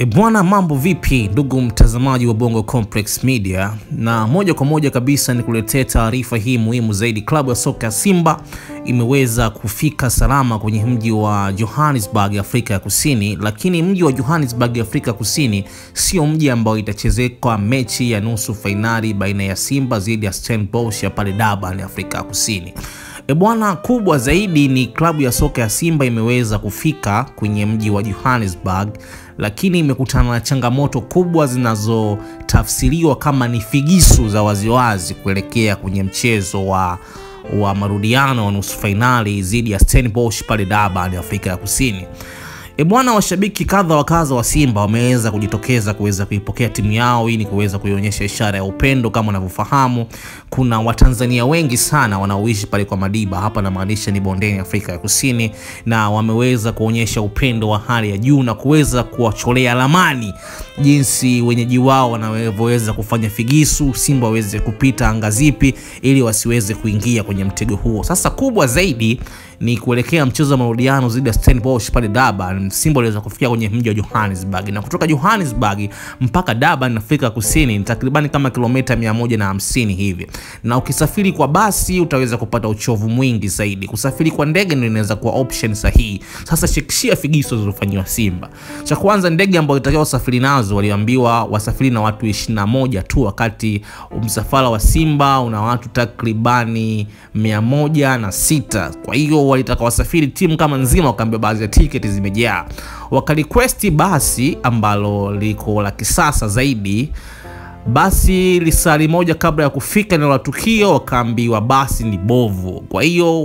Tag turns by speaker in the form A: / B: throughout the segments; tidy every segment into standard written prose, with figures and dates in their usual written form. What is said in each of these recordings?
A: Bwana, mambo vipi ndugu mtazamaji wa Bongo Complex Media, na moja kwa moja kabisa nikuletee taarifa hii muhimu zaidi. Klabu ya soka ya Simba imeweza kufika salama kwenye mji wa Johannesburg, Afrika ya Kusini, lakini mji wa Johannesburg, Afrika Kusini sio mji ambao itachezeka mechi ya nusu fainali baina ya Simba dhidi ya Stellenbosch ya pale Durban, Afrika ya Kusini. Bwana, kubwa zaidi ni klabu ya soka ya Simba imeweza kufika kwenye mji wa Johannesburg, lakini imekutana na changamoto kubwa zinazotafsiriwa kama ni figisu za waziwazi kuelekea kwenye mchezo wa marudiano wa nusu finali dhidi ya Stellenbosch pale Durban, Afrika ya Kusini. Bwana, washabiki kadha wa kadha wa Simba wameweza kujitokeza kuweza kuipokea timu yao ili kuweza kuionyesha ishara ya upendo. Kama unavyofahamu, kuna Watanzania wengi sana wanaoishi pale kwa Madiba, hapa na maanisha ni bondeni Afrika ya Kusini, na wameweza kuonyesha upendo wa hali ya juu na kuweza kuwacholea ramani jinsi wenyeji wao wanavyoweza kufanya figisu Simba waweze kupita anga zipi ili wasiweze kuingia kwenye mtego huo. Sasa kubwa zaidi ni kuelekea mchezo wa marudiano dhidi ya Stellenbosch pale Durban. Simba waliweza kufikia kwenye mji wa Johannesburg, na kutoka Johannesburg mpaka Durban, Afrika Kusini ni takriban kama kilomita 150 hivi, na ukisafiri kwa basi utaweza kupata uchovu mwingi zaidi. Kusafiri kwa ndege ndio inaweza kuwa option sahihi. Sasa shikishia figiso zilizofanywa Simba. Cha kwanza, ndege ambayo itakiwa usafiri nazo waliambiwa wasafiri na watu 21 tu, wakati msafara wa Simba una watu takribani 106. Kwa hiyo walitaka wasafiri timu kama nzima, wakaambia baadhi ya tiketi zimejaa. Wakarequest basi ambalo liko la kisasa zaidi. Basi lisali moja kabla ya kufika eneo la tukio wakaambiwa basi ni bovu. Kwa hiyo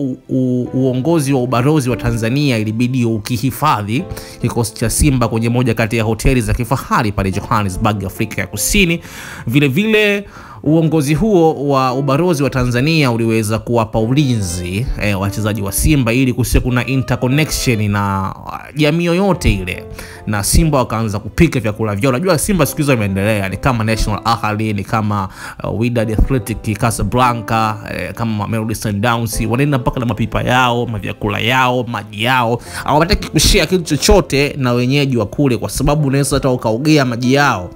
A: uongozi wa ubalozi wa Tanzania ilibidi ukihifadhi kikosi cha Simba kwenye moja kati ya hoteli za kifahari pale Johannesburg, Afrika ya Kusini. Vile vile uongozi huo wa ubalozi wa Tanzania uliweza kuwapa ulinzi wachezaji wa Simba ili kusiwe kuna interconnection na jamii yoyote ile, na Simba wakaanza kupika vyakula vyao. Unajua Simba siku hizo imeendelea, ni kama National Ahli, ni kama Wydad Athletic Casablanca, kama Mamelodi Sundowns, wanaenda mpaka na mapipa yao, mavyakula yao, maji yao. Hawataki kushare kitu chochote na wenyeji wa kule, kwa sababu unaweza hata ukaogea maji yao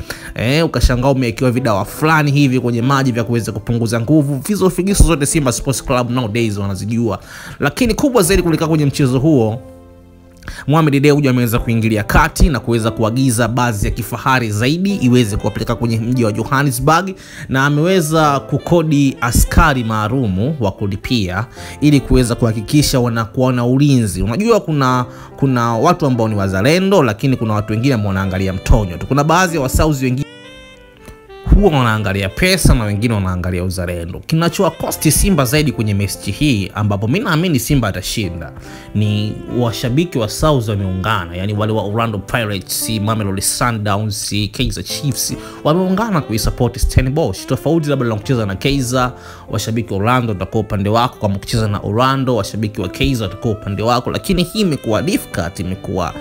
A: ukashangaa umewekewa vidawa fulani hivi kwenye maji vya kuweza kupunguza nguvu. Hizo figisu zote Simba Sports Club nowadays wanazijua. Lakini kubwa zaidi kuliko kwenye mchezo huo, Mohamed Dewji ameweza kuingilia kati na kuweza kuagiza baadhi ya kifahari zaidi iweze kuwapeleka kwenye mji wa Johannesburg, na ameweza kukodi askari maalumu wa kulipia ili kuweza kuhakikisha wanakuwa na ulinzi. Unajua kuna watu ambao ni wazalendo, lakini kuna watu wengine ambao wanaangalia mtonyo tu. Kuna baadhi ya wasauzi wengine huwa wanaangalia pesa na wengine wanaangalia uzalendo. Kinachoa cost Simba zaidi kwenye mechi hii, ambapo mimi naamini Simba atashinda, ni washabiki wa South wameungana. Yani wale wa Orlando Pirates, Mamelodi Sundowns, Kaizer Chiefs wameungana kuisupport Stellenbosch. Tofauti labda na kucheza na Kaizer, washabiki wa Orlando watakuwa upande wako. Kama kucheza na Orlando, washabiki wa Kaizer watakuwa upande wako. Lakini hii imekuwa difficult, imekuwa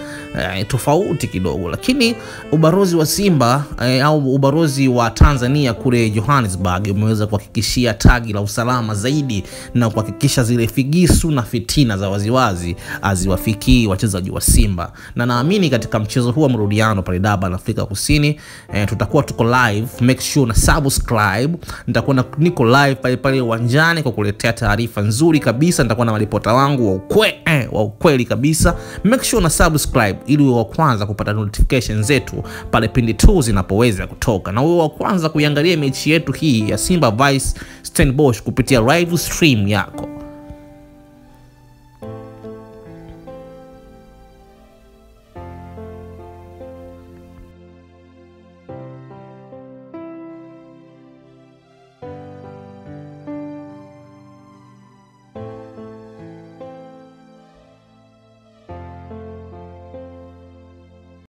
A: tofauti kidogo. Lakini ubalozi wa Simba au ubalozi wa Tanzania kule Johannesburg umeweza kuhakikishia tagi la usalama zaidi na kuhakikisha zile figisu na fitina za waziwazi haziwafikii wachezaji wa Simba. Na naamini katika mchezo huu wa marudiano pale Durban, Afrika Kusini, tutakuwa tuko live. Make sure na subscribe. Niko live pale uwanjani kwa kuletea taarifa nzuri kabisa. Nitakuwa na maripota wangu wa ukweli kabisa. Make sure na subscribe ili uwe wa kwanza kupata notification zetu pale pindi tu zinapoweza kutoka, na uwe wa kwanza kuiangalia mechi yetu hii ya Simba vs Stellenbosch kupitia live stream yako.